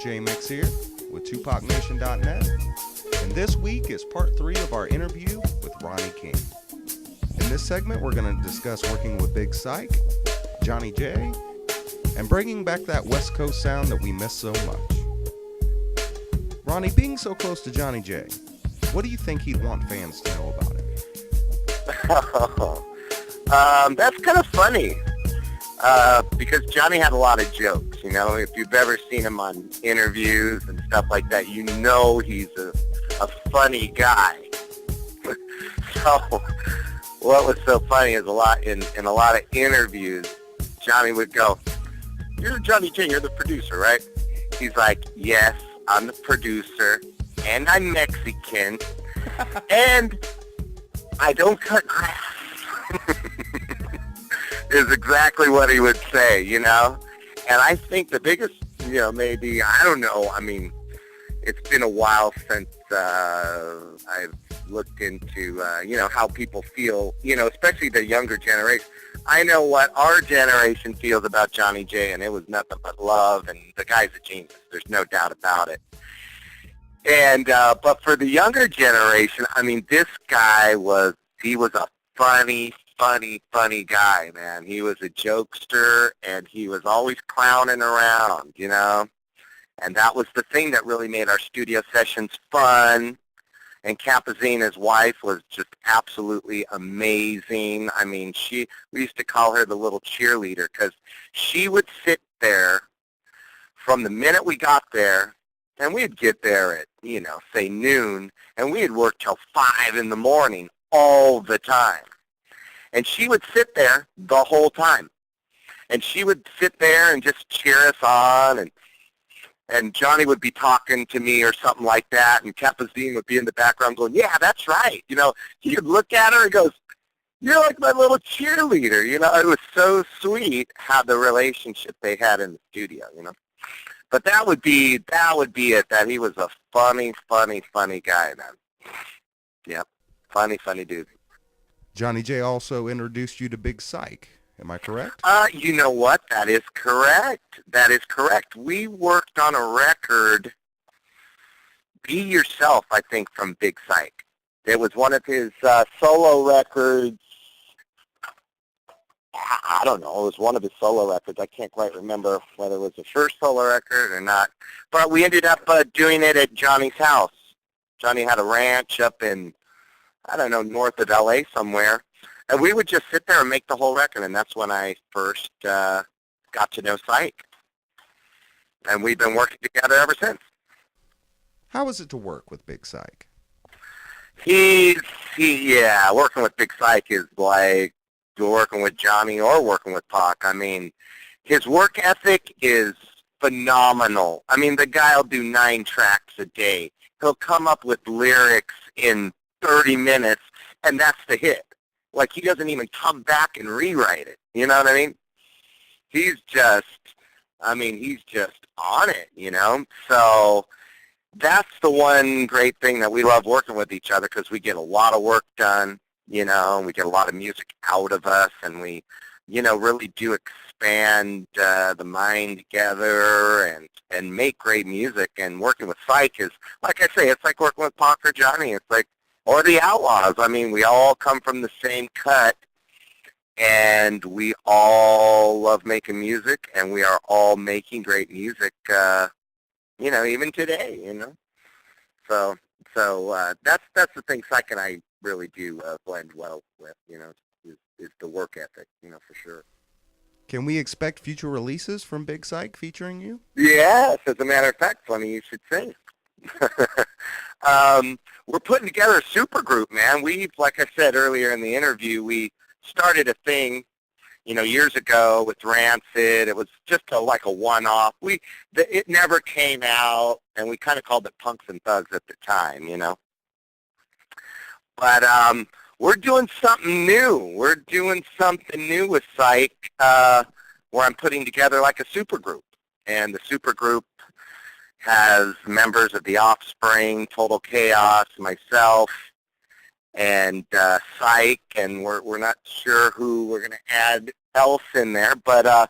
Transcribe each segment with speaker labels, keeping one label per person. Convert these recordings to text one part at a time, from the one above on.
Speaker 1: J-Mix here with TupacNation.net, and this week is part 3 of our interview with Ronnie King. In this segment, we're going to discuss working with Big Psych, Johnny J, and bringing back that West Coast sound that we miss so much. Ronnie, being so close to Johnny J, what do you think he'd want fans to know about him?
Speaker 2: That's kind of funny. Because Johnny had a lot of jokes, you know. If you've ever seen him on interviews and stuff like that, you know he's a funny guy. So what was so funny is in a lot of interviews, Johnny would go, "You're Johnny J, you're the producer, right?" He's like, "Yes, I'm the producer, and I'm Mexican, and I don't cut grass." Is exactly what he would say, you know. And I think the biggest, maybe, I don't know, I mean, it's been a while since I've looked into, how people feel, especially the younger generation. I know what our generation feels about Johnny J, and it was nothing but love, and the guy's a genius. There's no doubt about it. And, but for the younger generation, I mean, this guy was a funny guy, man. He was a jokester, and he was always clowning around, and that was the thing that really made our studio sessions fun. And Capazine, his wife, was just absolutely amazing. I mean, we used to call her the little cheerleader, because she would sit there from the minute we got there, and we'd get there at, say noon, and we'd work till 5 in the morning all the time. And she would sit there the whole time. And she would sit there and just cheer us on. And Johnny would be talking to me or something like that. And Capazine would be in the background going, "Yeah, that's right." He would look at her and goes, "You're like my little cheerleader." It was so sweet how the relationship they had in the studio, But that would be it, that he was a funny guy, man. Yep. Funny dude.
Speaker 1: Johnny J also introduced you to Big Psych. Am I correct?
Speaker 2: You know what? That is correct. We worked on a record, Be Yourself, I think, from Big Psych. It was one of his solo records. I don't know. It was one of his solo records. I can't quite remember whether it was the first solo record or not. But we ended up doing it at Johnny's house. Johnny had a ranch up in, I don't know, north of L.A. somewhere. And we would just sit there and make the whole record, and that's when I first got to know Psych. And we've been working together ever since.
Speaker 1: How is it to work with Big Psych?
Speaker 2: Working with Big Psych is like working with Johnny or working with Pac. I mean, his work ethic is phenomenal. I mean, the guy will do 9 tracks a day. He'll come up with lyrics in 30 minutes, and that's the hit. Like, he doesn't even come back and rewrite it. You know what I mean? He's just on it, So that's the one great thing that we love working with each other, because we get a lot of work done, and we get a lot of music out of us, and we, really do expand the mind together and make great music. And working with Psych is, like I say, it's like working with Pac or Johnny. It's like, or the Outlaws. I mean, we all come from the same cut, and we all love making music, and we are all making great music, even today, So that's the thing Psych and I really do blend well with, is the work ethic, for sure.
Speaker 1: Can we expect future releases from Big Psych featuring you?
Speaker 2: Yes, as a matter of fact, funny you should say. We're putting together a super group, man. Like I said earlier in the interview, we started a thing, years ago with Rancid. It was just like a one-off. It never came out, and we kind of called it Punks and Thugs at the time, But we're doing something new. We're doing something new with Psych, where I'm putting together like a super group. And the super group has members of The Offspring, Total Chaos, myself, and Psych, and we're not sure who we're going to add else in there, but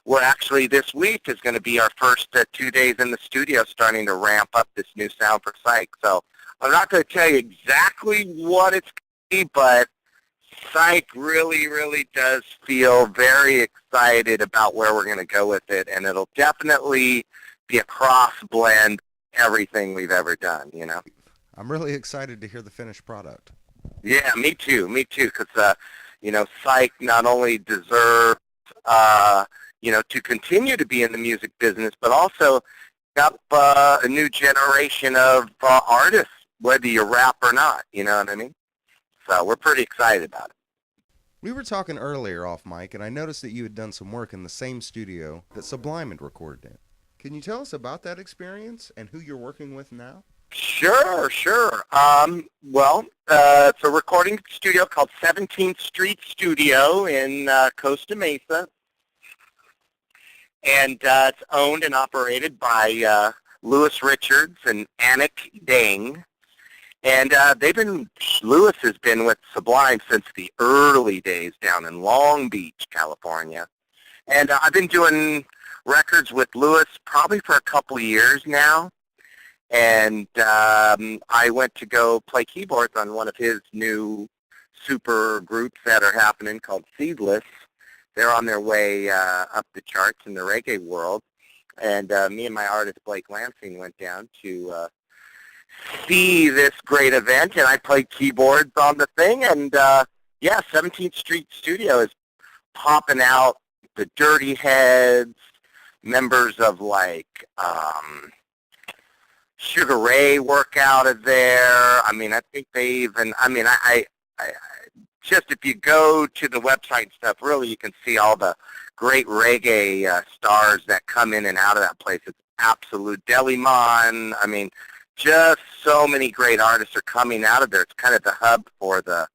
Speaker 2: we're actually, this week is going to be our first 2 days in the studio starting to ramp up this new sound for Psych. So I'm not going to tell you exactly what it's going to be, but Psych really, really does feel very excited about where we're going to go with it, and it'll definitely be a cross-blend everything we've ever done, you know?
Speaker 1: I'm really excited to hear the finished product.
Speaker 2: Yeah, me too, because, you know, Psych not only deserves, you know, to continue to be in the music business, but also up a new generation of artists, whether you rap or not, you know what I mean? So we're pretty excited about it.
Speaker 1: We were talking earlier off mic, and I noticed that you had done some work in the same studio that Sublime had recorded in. Can you tell us about that experience and who you're working with now?
Speaker 2: Sure. Well, it's a recording studio called 17th Street Studio in Costa Mesa. And it's owned and operated by Louis Richards and Anik Dang. And Louis has been with Sublime since the early days down in Long Beach, California. And I've been doing records with Louis probably for a couple of years now. And I went to go play keyboards on one of his new super groups that are happening called Seedless. They're on their way up the charts in the reggae world. And me and my artist Blake Lansing went down to see this great event, and I played keyboards on the thing. And, yeah, 17th Street Studio is popping out the Dirty Heads, members of, like, Sugar Ray work out of there. I mean, I think they even, I just if you go to the website and stuff, really you can see all the great reggae stars that come in and out of that place. It's absolute Delimon. I mean, just so many great artists are coming out of there. It's kind of the hub for the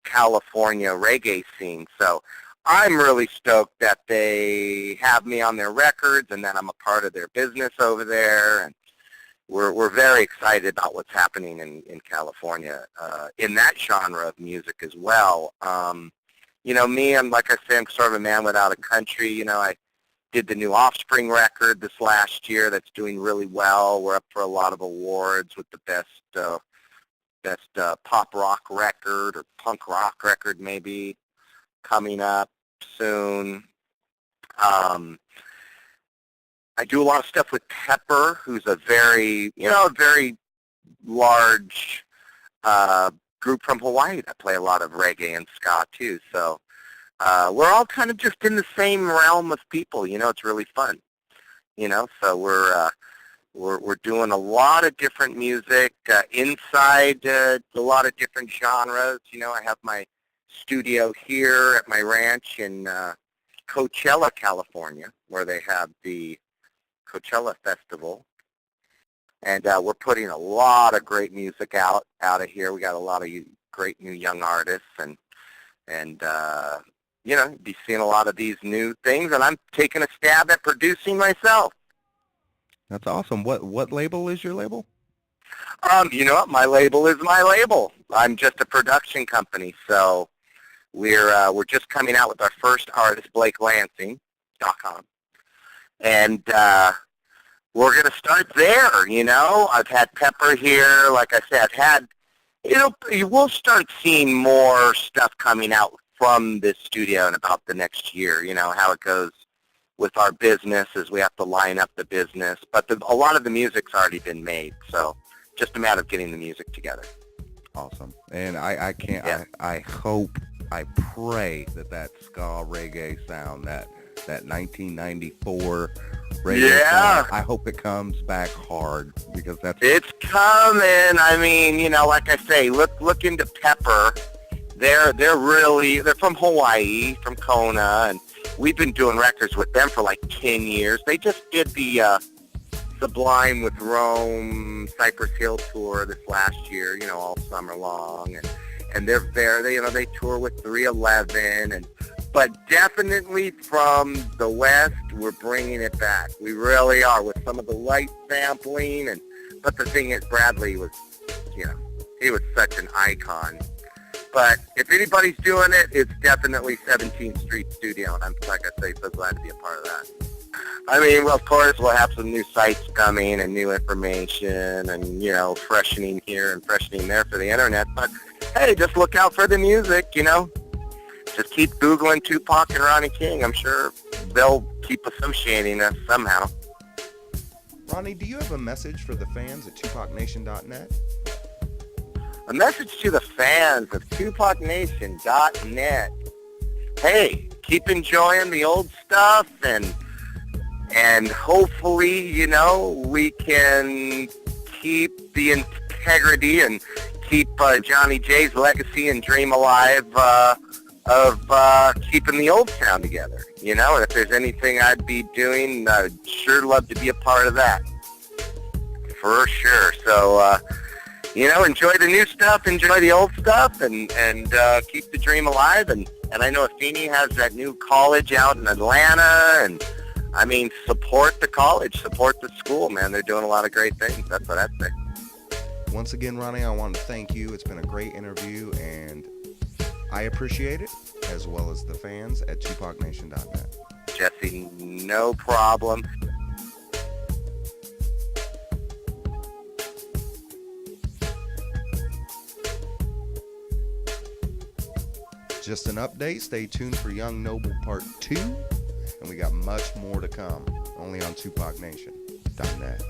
Speaker 2: California reggae scene. So I'm really stoked that they have me on their records and that I'm a part of their business over there. And we're very excited about what's happening in California in that genre of music as well. You know, me, like I say, I'm sort of a man without a country. You know, I did the new Offspring record this last year that's doing really well. We're up for a lot of awards with the best pop rock record or punk rock record maybe coming up soon. I do a lot of stuff with Pepper, who's a very large group from Hawaii that play a lot of reggae and ska too. So we're all kind of just in the same realm of people. You know, it's really fun. You know, so we're doing a lot of different music inside a lot of different genres. You know, I have my studio here at my ranch in Coachella, California, where they have the Coachella Festival, and we're putting a lot of great music out of here. We got a lot of great new young artists, and you know, be seeing a lot of these new things, and I'm taking a stab at producing myself.
Speaker 1: That's awesome. What label is your label?
Speaker 2: You know what? My label is my label. I'm just a production company, so we're just coming out with our first artist, BlakeLansing.com. And we're going to start there, you know. I've had Pepper here. Like I said, you will start seeing more stuff coming out from this studio in about the next year, you know, how it goes with our business as we have to line up the business. But a lot of the music's already been made, so just a matter of getting the music together.
Speaker 1: Awesome. And I can't,
Speaker 2: yeah.
Speaker 1: I hope, I pray that ska reggae sound, that 1994 reggae sound, I hope it comes back hard, because
Speaker 2: it's coming. I mean, you know, like I say, look into Pepper. They're from Hawaii, from Kona, and we've been doing records with them for like 10 years. They just did the Sublime with Rome Cypress Hill tour this last year, you know, all summer long, and they're there. They tour with 311, but definitely from the West, we're bringing it back. We really are, with some of the light sampling. But the thing is, Bradley was, you know, he was such an icon But if anybody's doing it, it's definitely 17th Street Studio, and I'm, like I say, so glad to be a part of that. I mean, well, of course, we'll have some new sites coming and new information and, you know, freshening here and freshening there for the internet. But, hey, just look out for the music, you know. Just keep Googling Tupac and Ronnie King. I'm sure they'll keep associating us somehow.
Speaker 1: Ronnie, do you have a message for the fans at TupacNation.net?
Speaker 2: A message to the fans of TupacNation.net. Hey, keep enjoying the old stuff, and hopefully, you know, we can keep the integrity and keep Johnny J's legacy and dream alive of keeping the old sound together. You know, and if there's anything I'd be doing, I'd sure love to be a part of that. For sure. So, you know, enjoy the new stuff, enjoy the old stuff, and keep the dream alive. And I know Athene has that new college out in Atlanta, and I mean, support the college, support the school, man. They're doing a lot of great things. That's what I'd say.
Speaker 1: Once again, Ronnie, I want to thank you. It's been a great interview, and I appreciate it, as well as the fans at TupacNation.net.
Speaker 2: Jesse, no problem.
Speaker 1: Just an update. Stay tuned for Young Noble Part 2, and we got much more to come, only on TupacNation.net.